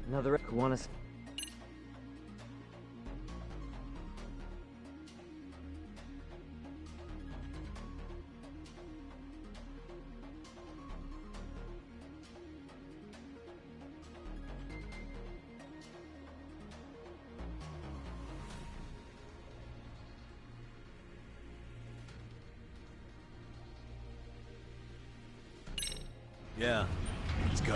Another Kiwanis. Yeah, let's go.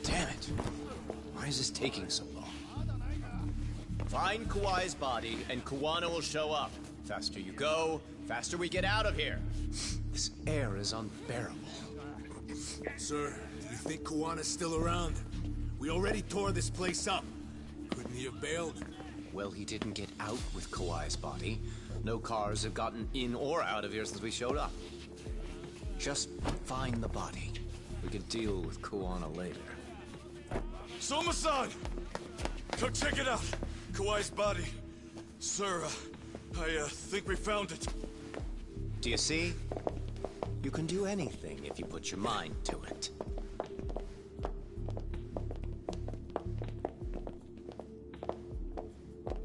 Damn it! Why is this taking so long? Find Kawhi's body, and Kuwana will show up. Faster you go, faster we get out of here. This air is unbearable. Sir, do you think Kuwana's still around? We already tore this place up. Couldn't he have bailed? Well, he didn't get out with Kawhi's body. No cars have gotten in or out of here since we showed up. Just find the body. We can deal with Kuwana later. Soma-san! Come check it out! Kawhi's body. Sir, I think we found it. Do you see? You can do anything if you put your mind to it.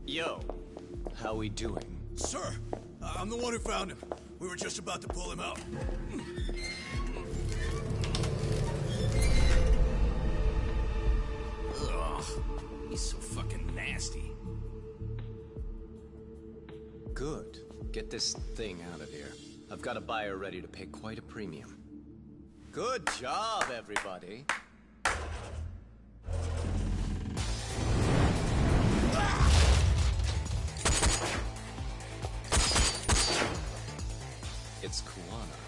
Yo, how we doing? Sir, I'm the one who found him. We were just about to pull him out. Ugh, he's so fucking nasty. Good. Get this thing out of here. I've got a buyer ready to pay quite a premium. Good job, everybody. It's Kuwana.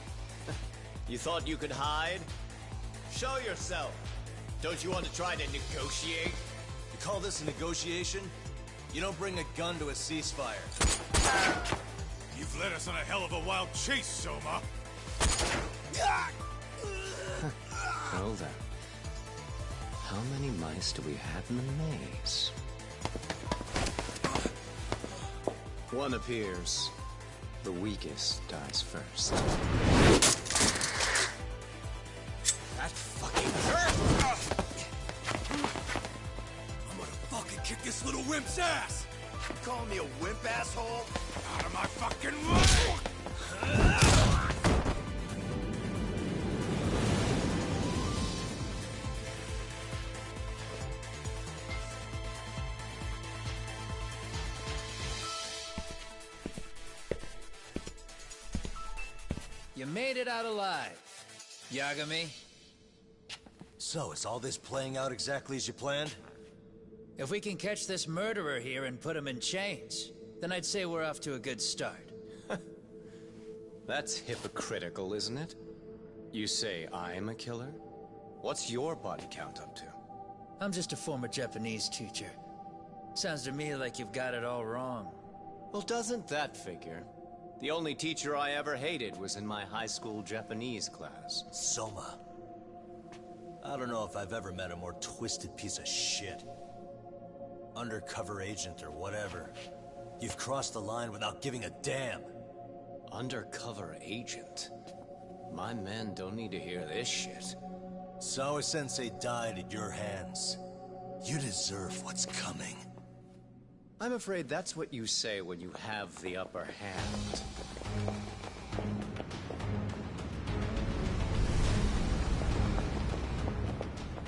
You thought you could hide? Show yourself. Don't you want to try to negotiate? You call this a negotiation? You don't bring a gun to a ceasefire. You've led us on a hell of a wild chase, Soma. Hold on. How many mice do we have in the maze? One appears. The weakest dies first. That fucking hurt! I'm gonna fucking kick this little wimp's ass! You calling me a wimp, asshole? Out of my fucking way! You made it out alive, Yagami. So, is all this playing out exactly as you planned? If we can catch this murderer here and put him in chains, then I'd say we're off to a good start. That's hypocritical, isn't it? You say I'm a killer? What's your body count up to? I'm just a former Japanese teacher. Sounds to me like you've got it all wrong. Well, doesn't that figure? The only teacher I ever hated was in my high school Japanese class. Soma. I don't know if I've ever met a more twisted piece of shit. Undercover agent or whatever. You've crossed the line without giving a damn. Undercover agent? My men don't need to hear this shit. Sawa-sensei died at your hands. You deserve what's coming. I'm afraid that's what you say when you have the upper hand.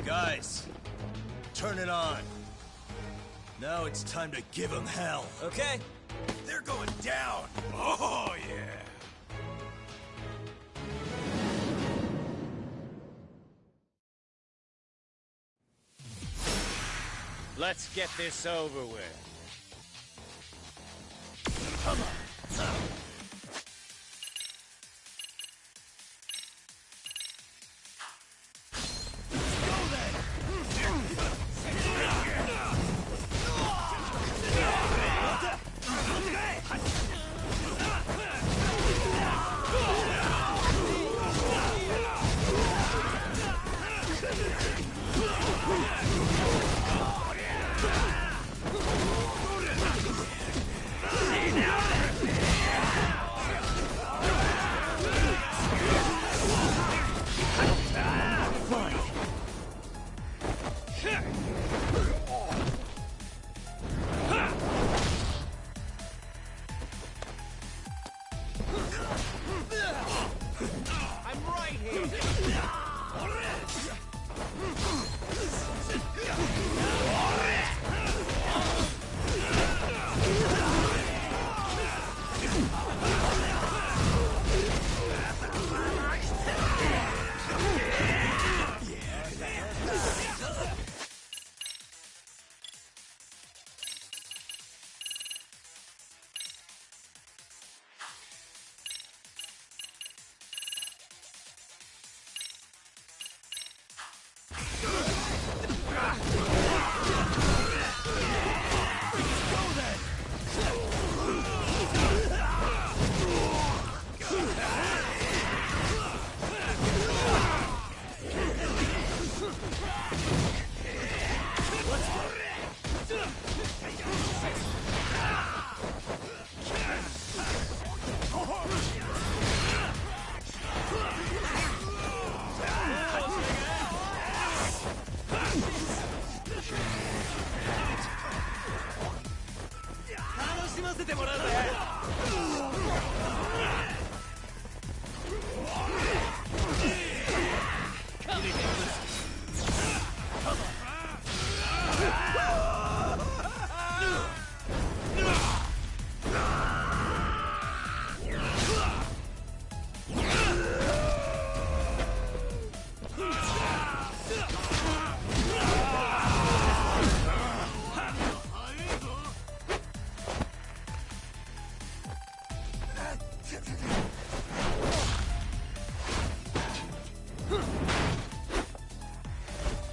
Guys, turn it on. Now it's time to give them hell. Okay. They're going down. Oh, yeah. Let's get this over with. Come on. I'm right here!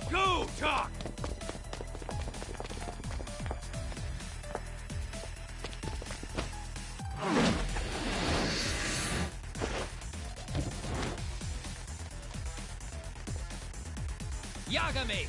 Go, Talk! Yagami!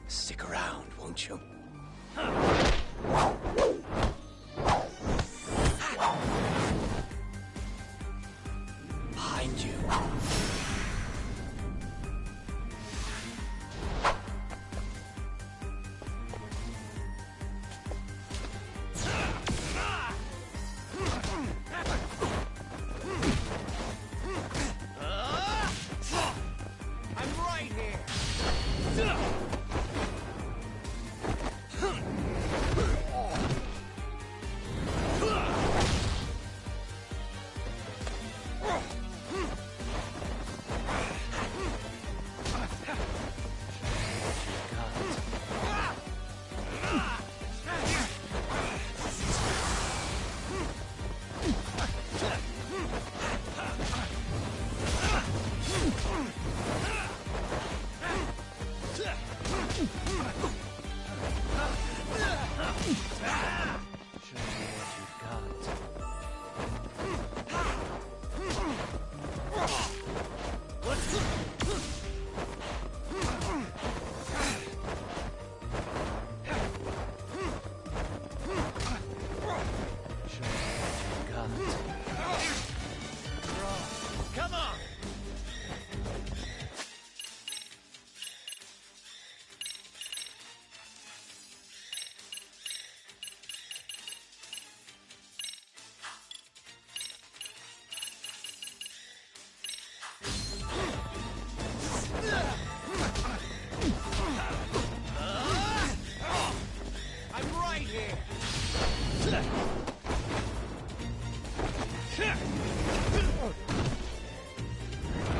Stick around, won't you? Behind you. I'm right here! Come on! I'm right here!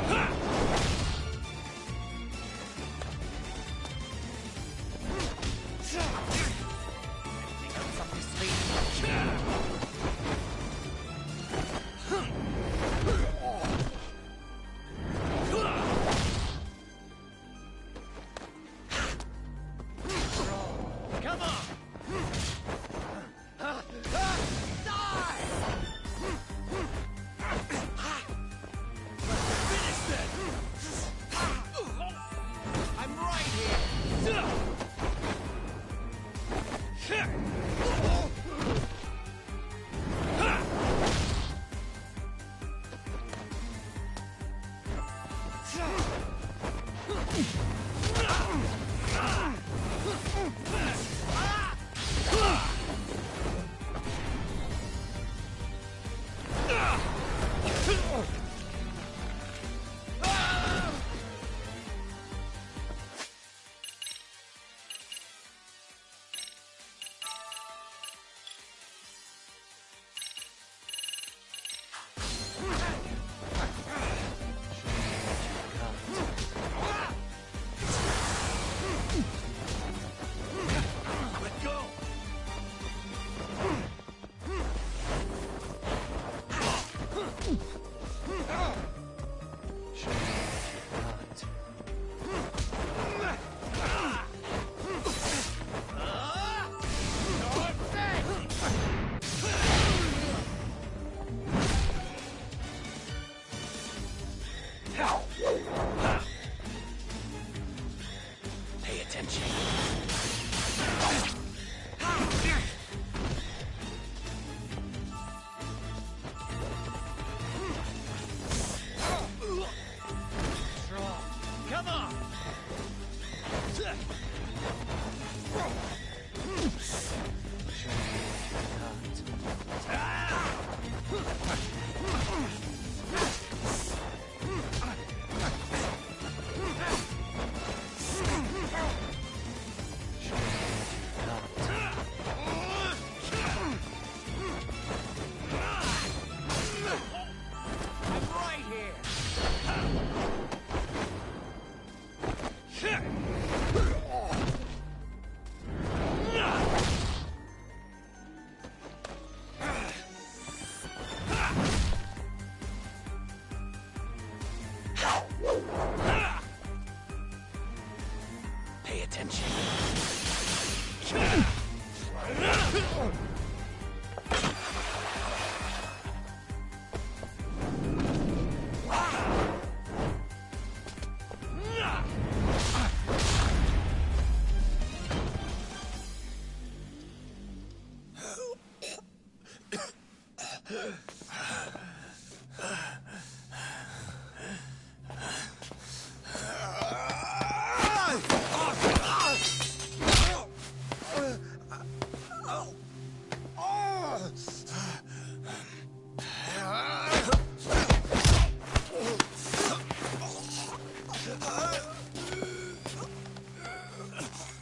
Ha!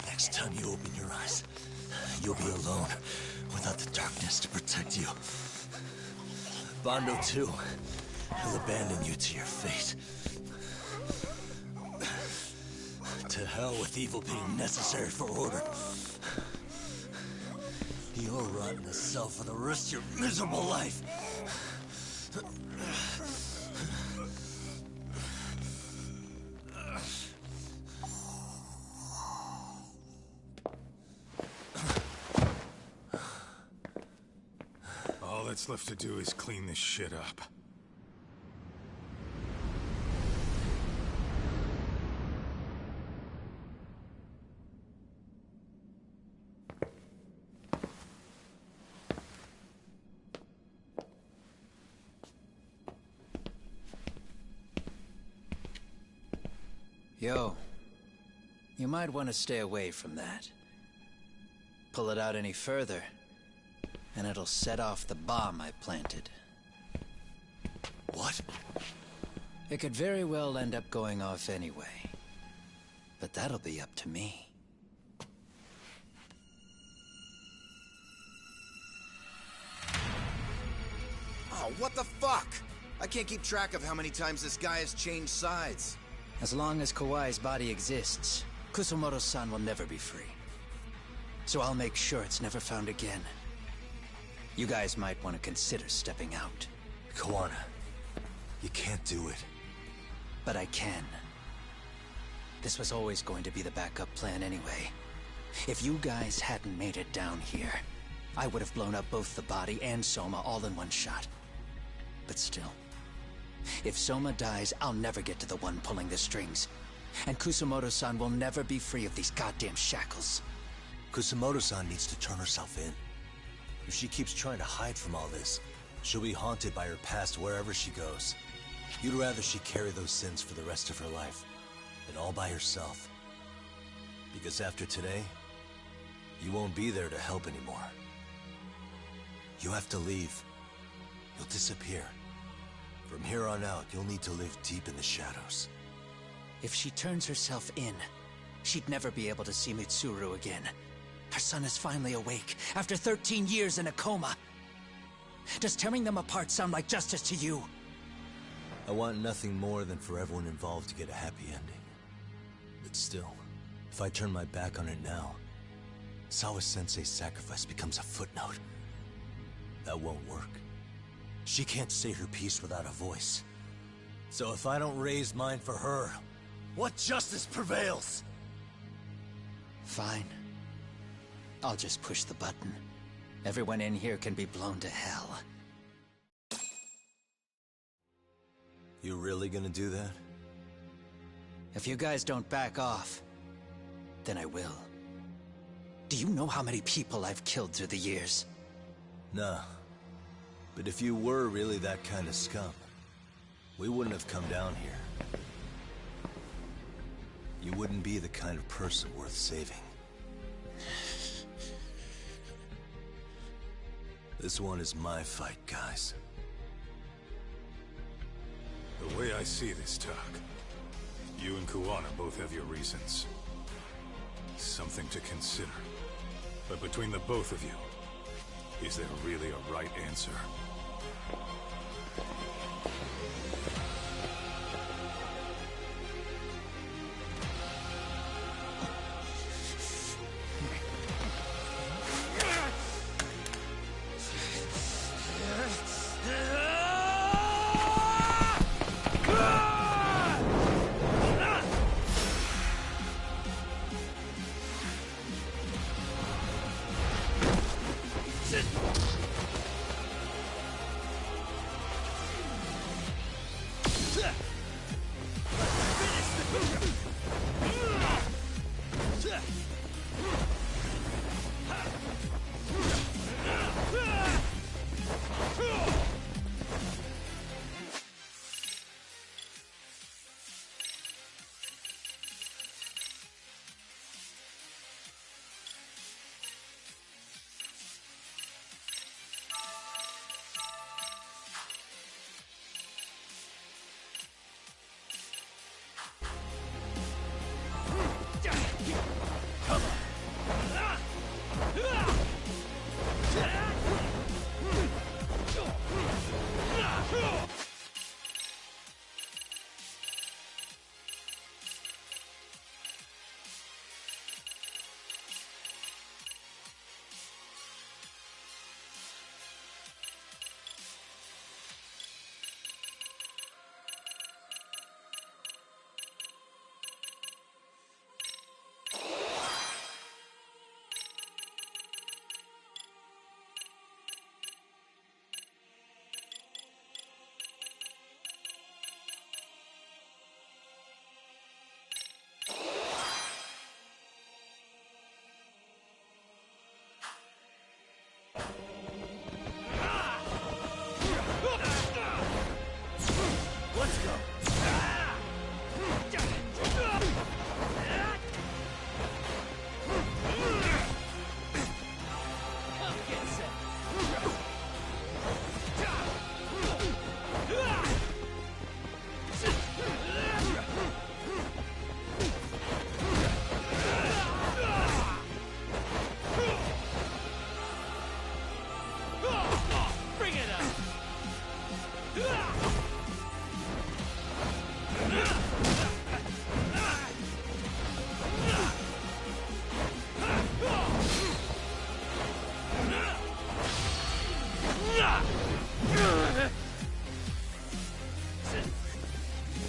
Next time you open your eyes, you'll be alone, without the darkness to protect you. Bondo, too. He'll abandon you to your fate. To hell with evil being necessary for order. You'll rot in a cell for the rest of your miserable life. All that's left to do is clean this shit up. Yo, you might want to stay away from that. Pull it out any further, and it'll set off the bomb I planted. What? It could very well end up going off anyway. But that'll be up to me. Oh, what the fuck? I can't keep track of how many times this guy has changed sides. As long as Kawai's body exists, Kusumoto-san will never be free. So I'll make sure it's never found again. You guys might want to consider stepping out. Kawana, you can't do it. But I can. This was always going to be the backup plan anyway. If you guys hadn't made it down here, I would have blown up both the body and Soma all in one shot. But still, if Soma dies, I'll never get to the one pulling the strings. And Kusumoto-san will never be free of these goddamn shackles. Kusumoto-san needs to turn herself in. If she keeps trying to hide from all this, she'll be haunted by her past wherever she goes. You'd rather she carry those sins for the rest of her life. and all by herself. Because after today, you won't be there to help anymore. You have to leave. You'll disappear. From here on out, you'll need to live deep in the shadows. If she turns herself in, she'd never be able to see Mitsuru again. Her son is finally awake, after 13 years in a coma. Does tearing them apart sound like justice to you? I want nothing more than for everyone involved to get a happy ending. But still, if I turn my back on it now, Sawa-sensei's sacrifice becomes a footnote. That won't work. She can't say her piece without a voice. So if I don't raise mine for her, what justice prevails? Fine. I'll just push the button. Everyone in here can be blown to hell. You really gonna do that? If you guys don't back off, then I will. Do you know how many people I've killed through the years? Nah. But if you were really that kind of scum, we wouldn't have come down here. You wouldn't be the kind of person worth saving. This one is my fight, guys. The way I see this, Tak, you and Kuwana both have your reasons. Something to consider. But between the both of you, is there really a right answer?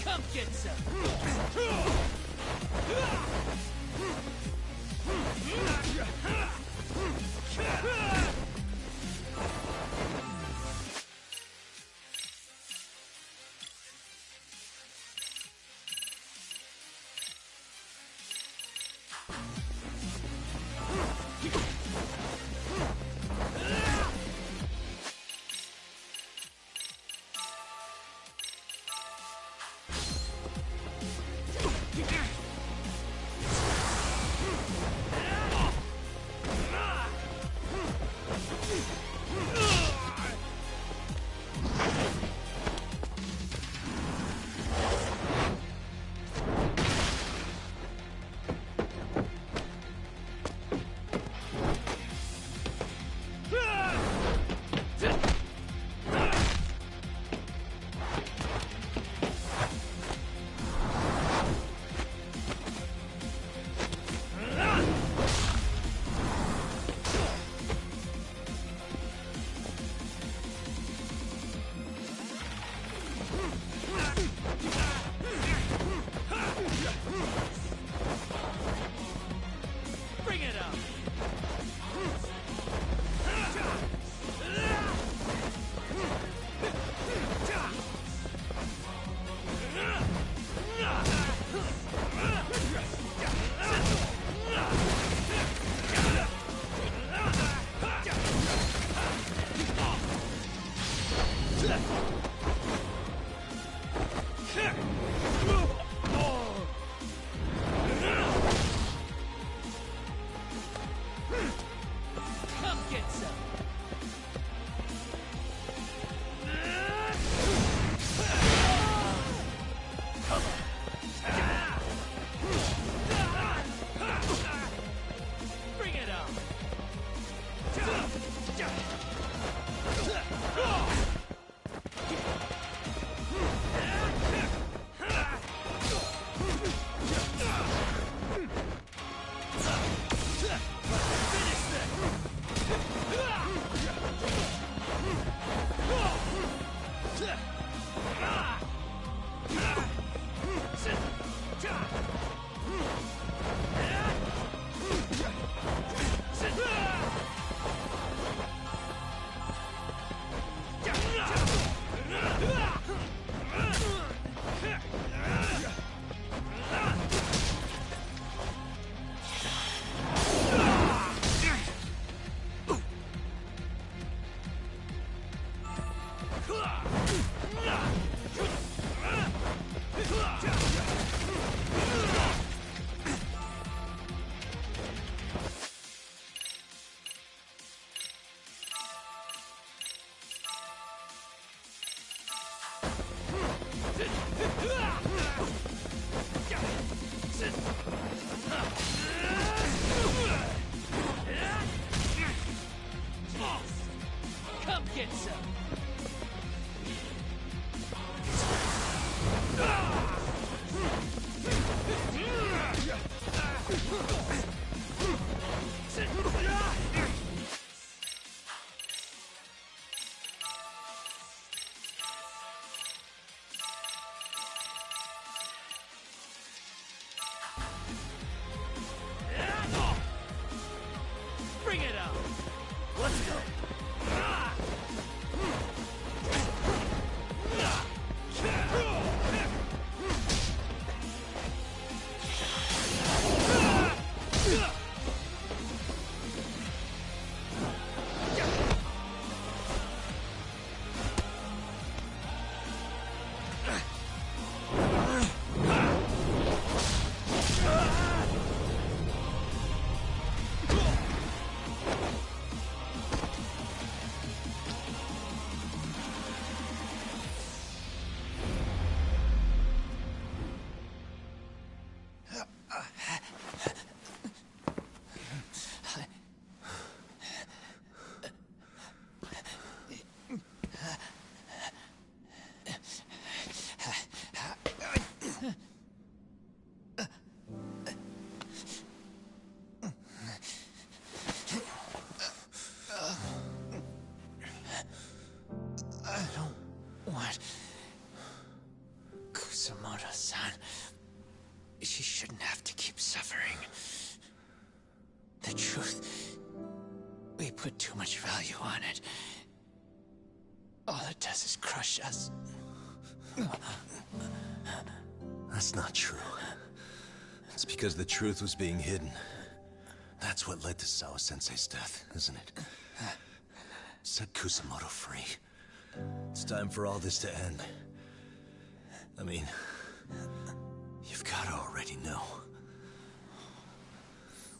Come get some! Yeah. I don't want Kusamoto-san. She shouldn't have to keep suffering. The truth, we put too much value on it. All it does is crush us. That's not true. It's because the truth was being hidden. That's what led to Sawa-sensei's death, isn't it? Set Kusamoto free. It's time for all this to end. I mean, you've got to already know.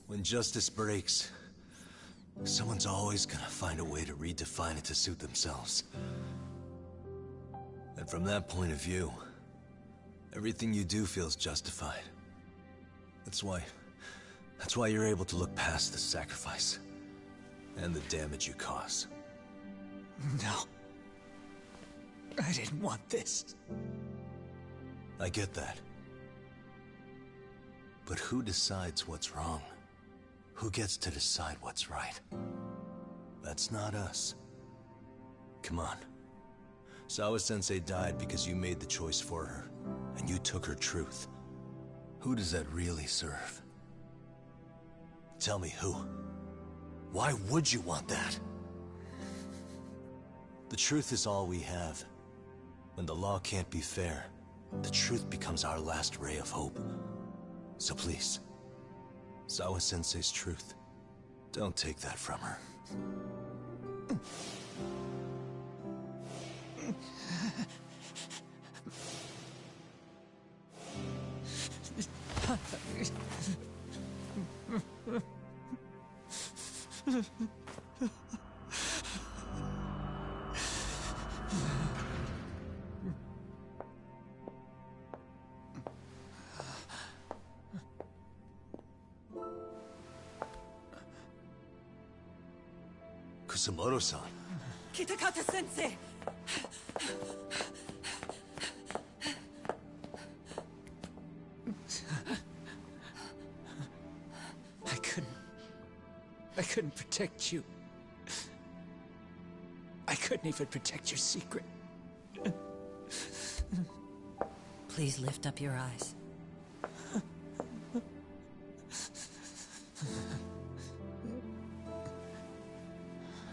When justice breaks, someone's always gonna find a way to redefine it to suit themselves. And from that point of view, everything you do feels justified. That's why you're able to look past the sacrifice and the damage you cause. No. I didn't want this. I get that. But who decides what's wrong? Who gets to decide what's right? That's not us. Come on. Sawa-sensei died because you made the choice for her, and you took her truth. Who does that really serve? Tell me who. Why would you want that? The truth is all we have. When the law can't be fair, the truth becomes our last ray of hope. So please, Sawa-sensei's truth, don't take that from her. Kusamoto-san. Kitakata-sensei! I couldn't protect you. I couldn't even protect your secret. Please lift up your eyes.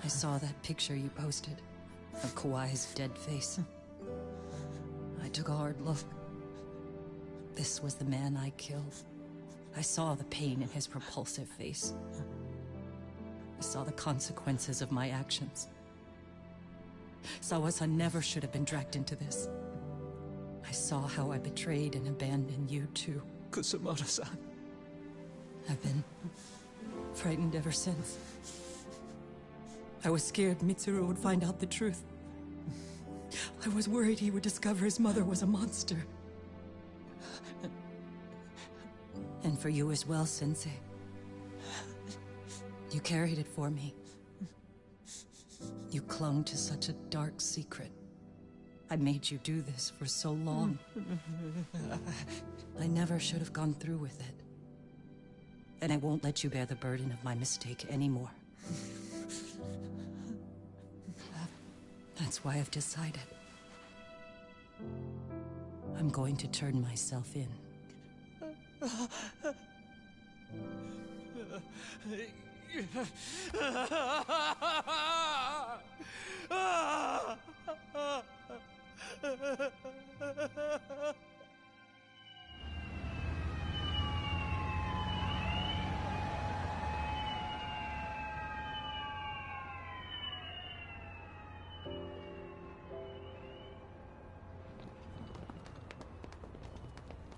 I saw that picture you posted of Kawai's dead face. I took a hard look. This was the man I killed. I saw the pain in his repulsive face. I saw the consequences of my actions. Sawa-san never should have been dragged into this. I saw how I betrayed and abandoned you too. Kusamoto-san. I've been frightened ever since. I was scared Mitsuru would find out the truth. I was worried he would discover his mother was a monster. And for you as well, Sensei. You carried it for me. You clung to such a dark secret. I made you do this for so long. I never should have gone through with it. And I won't let you bear the burden of my mistake anymore. That's why I've decided. I'm going to turn myself in.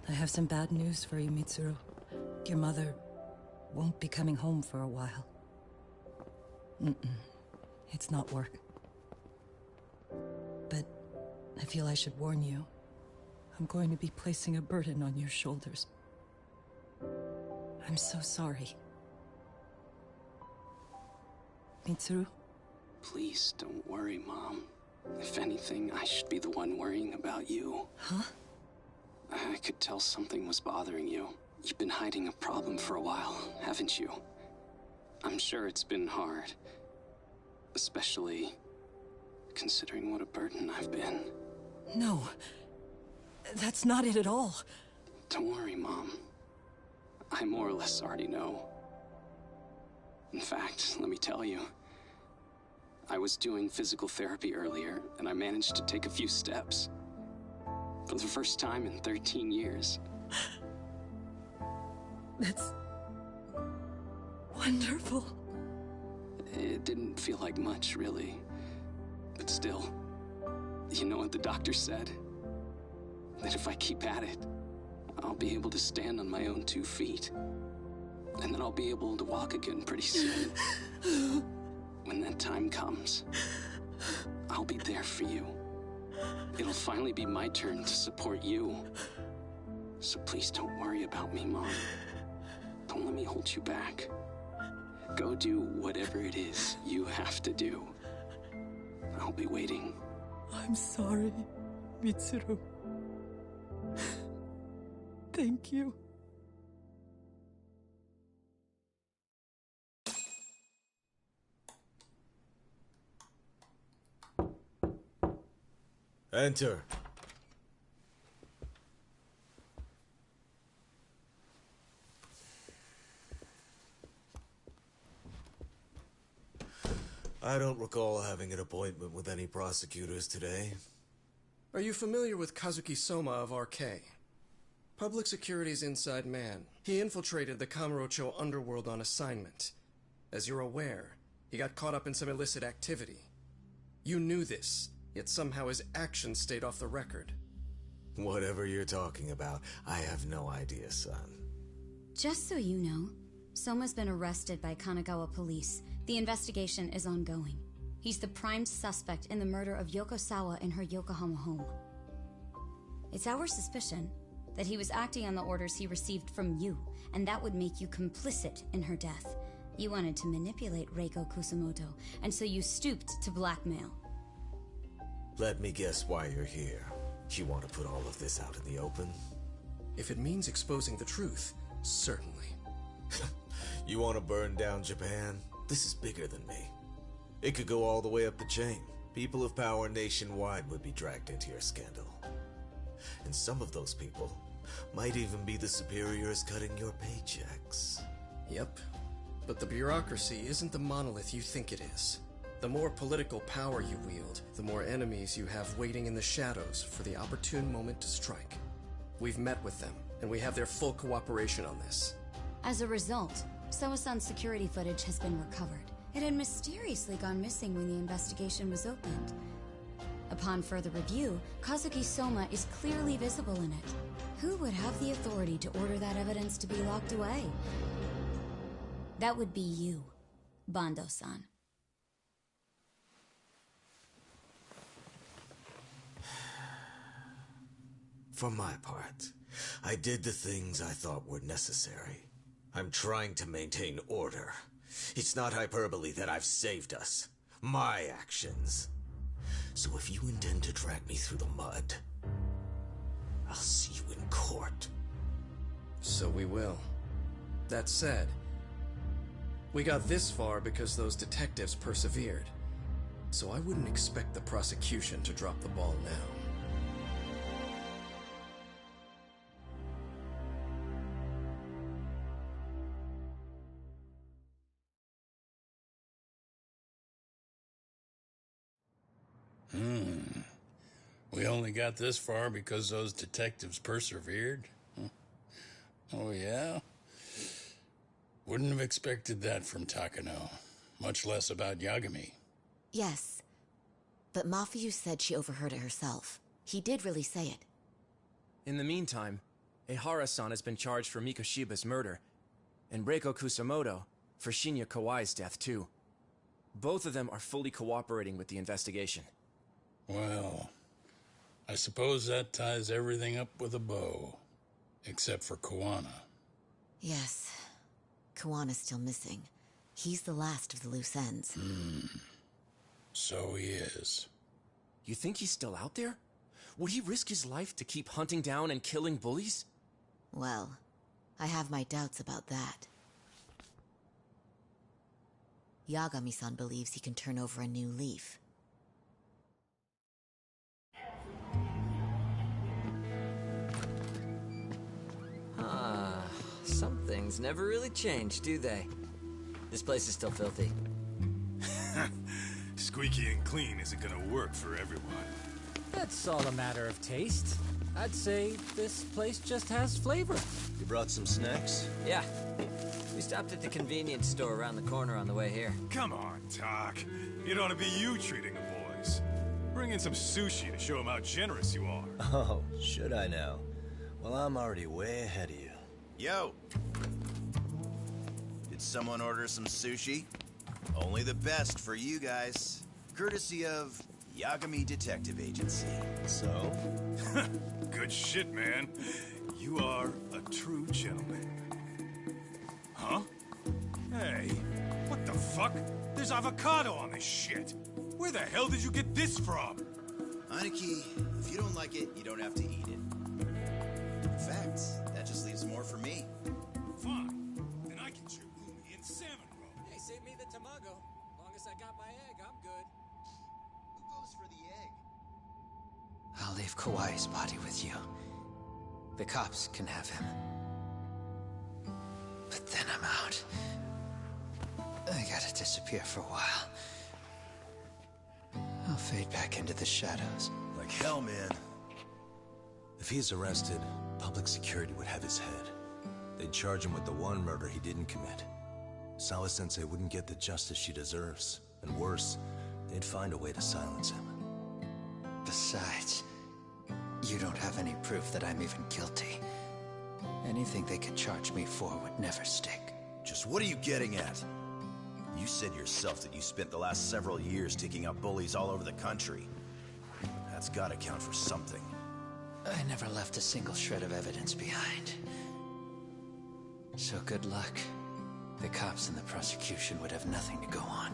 I have some bad news for you, Mitsuru. Your mother won't be coming home for a while. It's not work. But I feel I should warn you. I'm going to be placing a burden on your shoulders. I'm so sorry. Mitsuru? Please don't worry, Mom. If anything, I should be the one worrying about you. Huh? I could tell something was bothering you. You've been hiding a problem for a while, haven't you? I'm sure it's been hard. Especially considering what a burden I've been. No. That's not it at all. Don't worry, Mom. I more or less already know. In fact, let me tell you. I was doing physical therapy earlier, and I managed to take a few steps. For the first time in 13 years. That's wonderful. It didn't feel like much, really. But still, you know what the doctor said? That if I keep at it, I'll be able to stand on my own 2 feet. And then I'll be able to walk again pretty soon. When that time comes, I'll be there for you. It'll finally be my turn to support you. So please don't worry about me, Mom. Don't let me hold you back. Go do whatever it is you have to do. I'll be waiting. I'm sorry, Mitsuru. Thank you. Enter. I don't recall having an appointment with any prosecutors today. Are you familiar with Kazuki Soma of RK? Public Security's inside man. He infiltrated the Kamurocho underworld on assignment. As you're aware, he got caught up in some illicit activity. You knew this, yet somehow his actions stayed off the record. Whatever you're talking about, I have no idea, son. Just so you know, Soma's been arrested by Kanagawa police. The investigation is ongoing. He's the prime suspect in the murder of Yoko Sawa in her Yokohama home. It's our suspicion that he was acting on the orders he received from you, and that would make you complicit in her death. You wanted to manipulate Reiko Kusamoto, and so you stooped to blackmail. Let me guess why you're here. You want to put all of this out in the open? If it means exposing the truth, certainly. You want to burn down Japan? This is bigger than me. It could go all the way up the chain. People of power nationwide would be dragged into your scandal. And some of those people might even be the superiors cutting your paychecks. Yep. But the bureaucracy isn't the monolith you think it is. The more political power you wield, the more enemies you have waiting in the shadows for the opportune moment to strike. We've met with them, and we have their full cooperation on this. As a result, Soa-san's security footage has been recovered. It had mysteriously gone missing when the investigation was opened. Upon further review, Kazuki Soma is clearly visible in it. Who would have the authority to order that evidence to be locked away? That would be you, Bando-san. For my part, I did the things I thought were necessary. I'm trying to maintain order. It's not hyperbole that I've saved us. My actions. So if you intend to drag me through the mud, I'll see you in court. So we will. That said, we got this far because those detectives persevered. So I wouldn't expect the prosecution to drop the ball now. We only got this far because those detectives persevered? Oh, yeah? Wouldn't have expected that from Takano, much less about Yagami. Yes, but Mafuyu said she overheard it herself. He did really say it. In the meantime, Ehara-san has been charged for Mikoshiba's murder, and Reiko Kusamoto for Shinya Kawai's death, too. Both of them are fully cooperating with the investigation. Well, I suppose that ties everything up with a bow, except for Kuwana. Yes, Kuwana's still missing. He's the last of the loose ends. So he is. You think he's still out there? Would he risk his life to keep hunting down and killing bullies? Well, I have my doubts about that. Yagami-san believes he can turn over a new leaf. Some things never really change, do they? This place is still filthy. Squeaky and clean isn't gonna work for everyone. That's all a matter of taste. I'd say this place just has flavor. You brought some snacks? Yeah. We stopped at the convenience store around the corner on the way here. Come on, Doc. It ought to be you treating the boys. Bring in some sushi to show them how generous you are. Oh, should I now? Well, I'm already way ahead of you. Yo! Did someone order some sushi? Only the best for you guys. Courtesy of Yagami Detective Agency. So? Good shit, man. You are a true gentleman. Huh? Hey, what the fuck? There's avocado on this shit. Where the hell did you get this from? Aniki, if you don't like it, you don't have to eat it. In fact, that just leaves more for me. Fine. Then I can chew umi and salmon roll. Hey, save me the tamago. Long as I got my egg, I'm good. Who goes for the egg? I'll leave Kawai's body with you. The cops can have him. But then I'm out. I gotta disappear for a while. I'll fade back into the shadows. Like hell, man. If he's arrested, public security would have his head. They'd charge him with the one murder he didn't commit. Sawa-sensei wouldn't get the justice she deserves. And worse, they'd find a way to silence him. Besides, you don't have any proof that I'm even guilty. Anything they could charge me for would never stick. Just what are you getting at? You said yourself that you spent the last several years taking out bullies all over the country. That's gotta count for something. I never left a single shred of evidence behind. So good luck. The cops and the prosecution would have nothing to go on.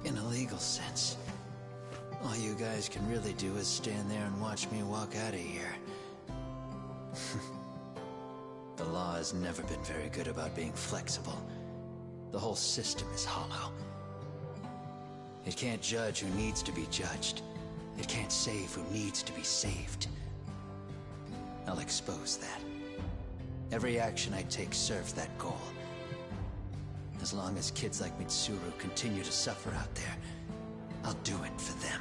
In a legal sense, all you guys can really do is stand there and watch me walk out of here. The law has never been very good about being flexible. The whole system is hollow. It can't judge who needs to be judged. It can't save who needs to be saved. I'll expose that. Every action I take serves that goal. As long as kids like Mitsuru continue to suffer out there, I'll do it for them.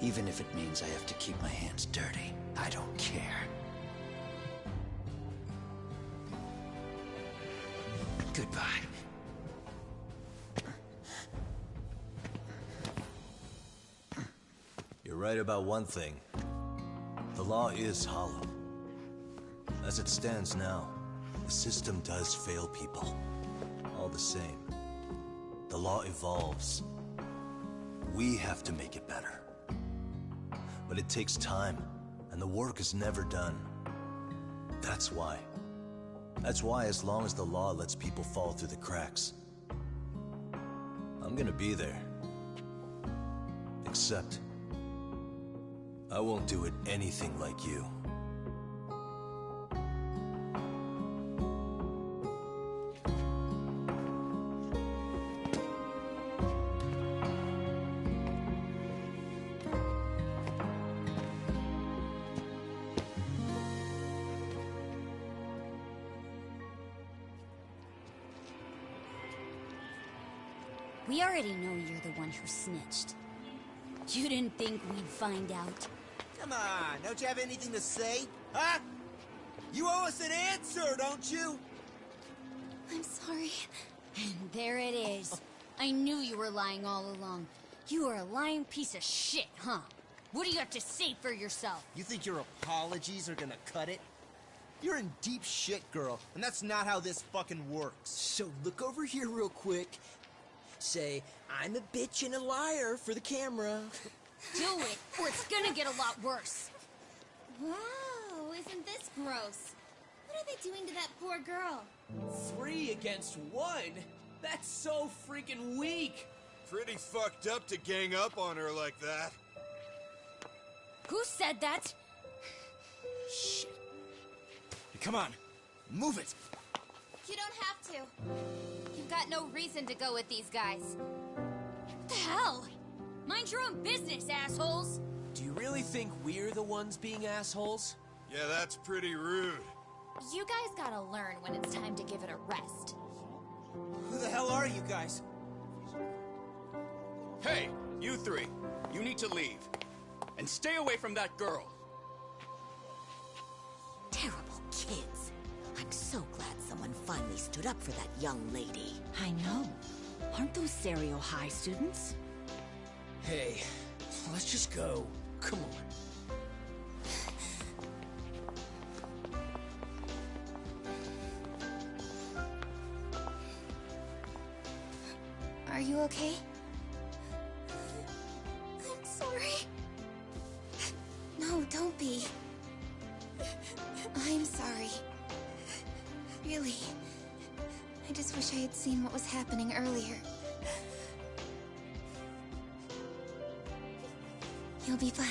Even if it means I have to keep my hands dirty, I don't care. Goodbye. You're right about one thing. The law is hollow. As it stands now, the system does fail people. All the same, the law evolves. We have to make it better. But it takes time, and the work is never done. That's why. That's why as long as the law lets people fall through the cracks, I'm gonna be there. Except, I won't do it anything like you. We already know you're the one who snitched. You didn't think we'd find out. Come on, don't you have anything to say? Huh? You owe us an answer, don't you? I'm sorry. And there it is. I knew you were lying all along. You are a lying piece of shit, huh? What do you have to say for yourself? You think your apologies are gonna cut it? You're in deep shit, girl, and that's not how this fucking works. So look over here real quick. Say, I'm a bitch and a liar for the camera. Do it, or it's gonna get a lot worse. Wow, isn't this gross? What are they doing to that poor girl? 3 against 1? That's so freaking weak! Pretty fucked up to gang up on her like that. Who said that? Shit. Come on, move it. You don't have to. You've got no reason to go with these guys. What the hell? Mind your own business, assholes! Do you really think we're the ones being assholes? Yeah, that's pretty rude. You guys gotta learn when it's time to give it a rest. Who the hell are you guys? Hey, you three. You need to leave. And stay away from that girl. Terrible kids. I'm so glad someone finally stood up for that young lady. I know. Aren't those Serio High students? Hey, let's just go. Come on. Are you okay? I'm sorry. No, don't be. I'm sorry. Really. I just wish I had seen what was happening earlier. You'll be fine.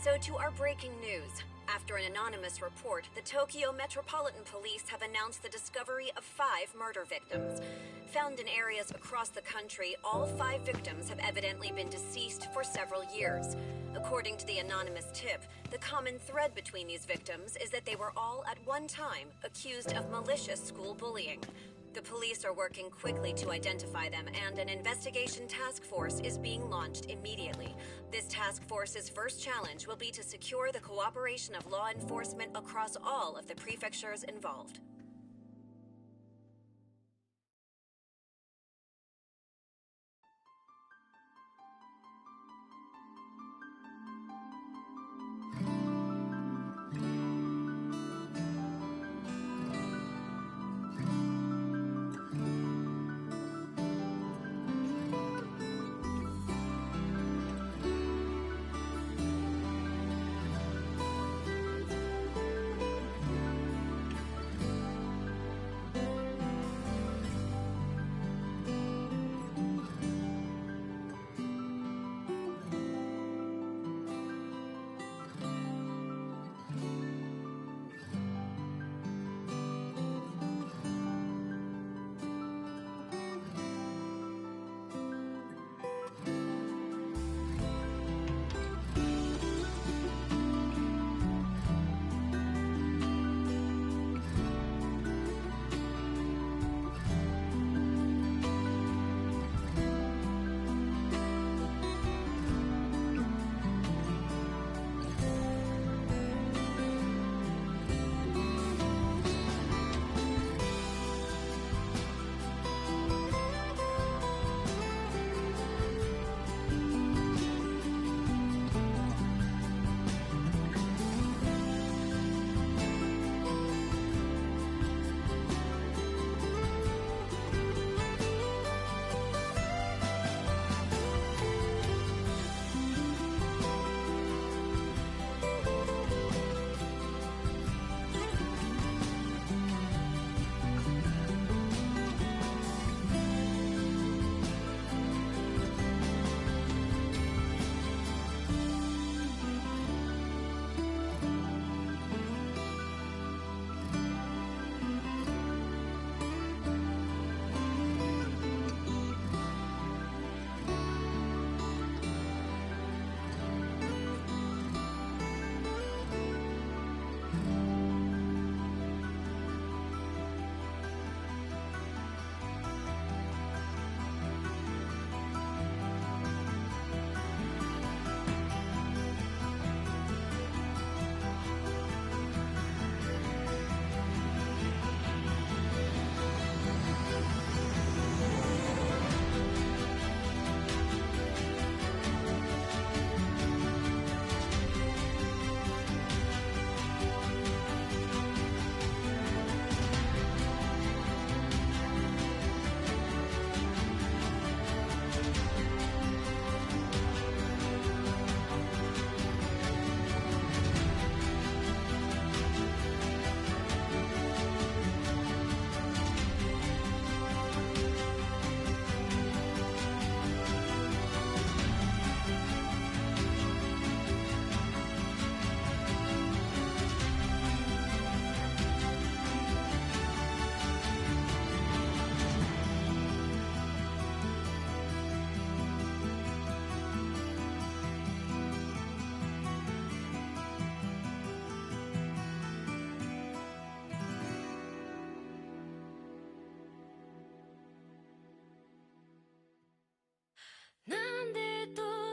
So to our breaking news. After an anonymous report, the Tokyo Metropolitan Police have announced the discovery of 5 murder victims. Found in areas across the country, all 5 victims have evidently been deceased for several years. According to the anonymous tip, the common thread between these victims is that they were all at one time accused of malicious school bullying. The police are working quickly to identify them, and an investigation task force is being launched immediately. This task force's first challenge will be to secure the cooperation of law enforcement across all of the prefectures involved.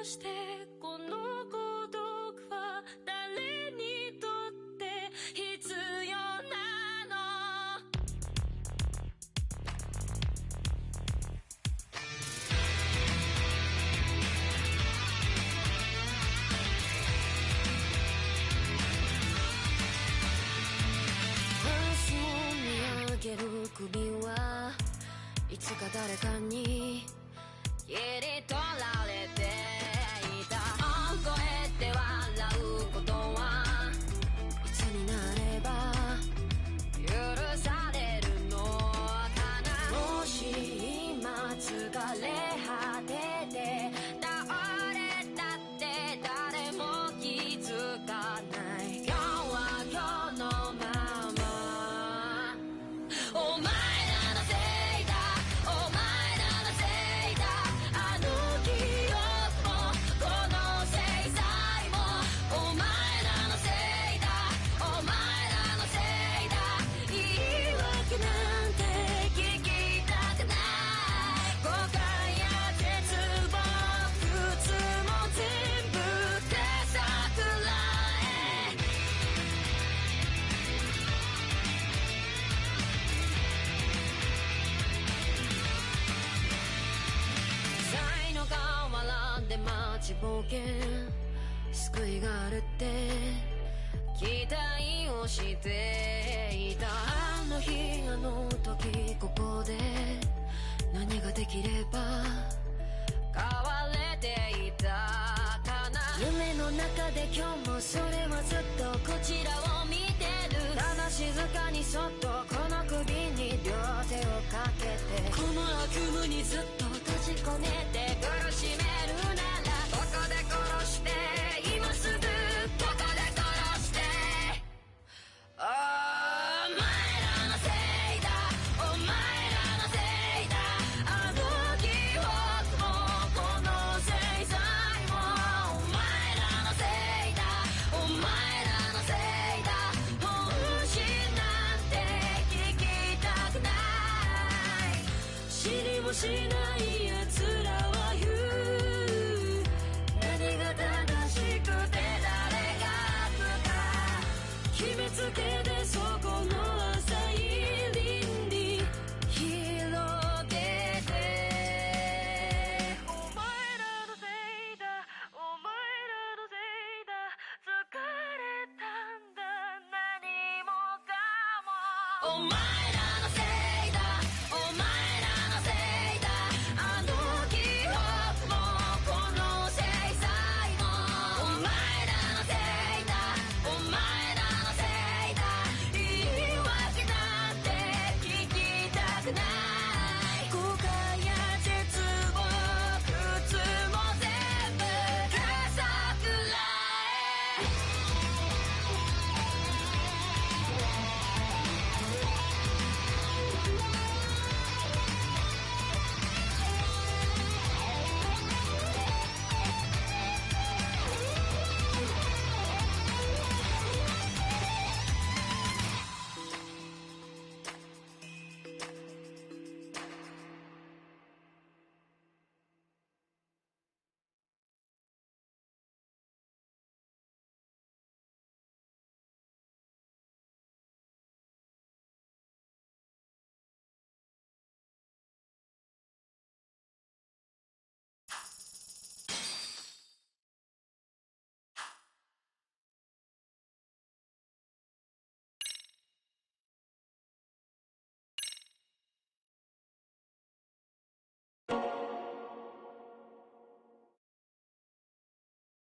してこの孤独は誰にとって必要なのファンスを見上げる首はいつか誰かに切り取られていた大声で笑うことはいつになれば許されるのかなもし今疲れ果てて倒れたって誰も気づかない今日は今日のままお前冒険救いがあるって期待をしていたあの日あの時ここで何ができれば変われていたかな夢の中で今日もそれはずっとこちらを見てるただ静かにそっとこの首に両手をかけてこの悪夢にずっと閉じ込めて苦しめるなここで殺して今すぐここで殺してお前らのせいだお前らのせいだあの記憶もこの制裁もお前らのせいだお前らのせいだ本心なんて聞きたくない知りもしない奴らは言う何が正しくて誰が悪か決めつけてそこの浅い倫理広げてお前らのせいだお前らのせいだ疲れたんだ何もかもお前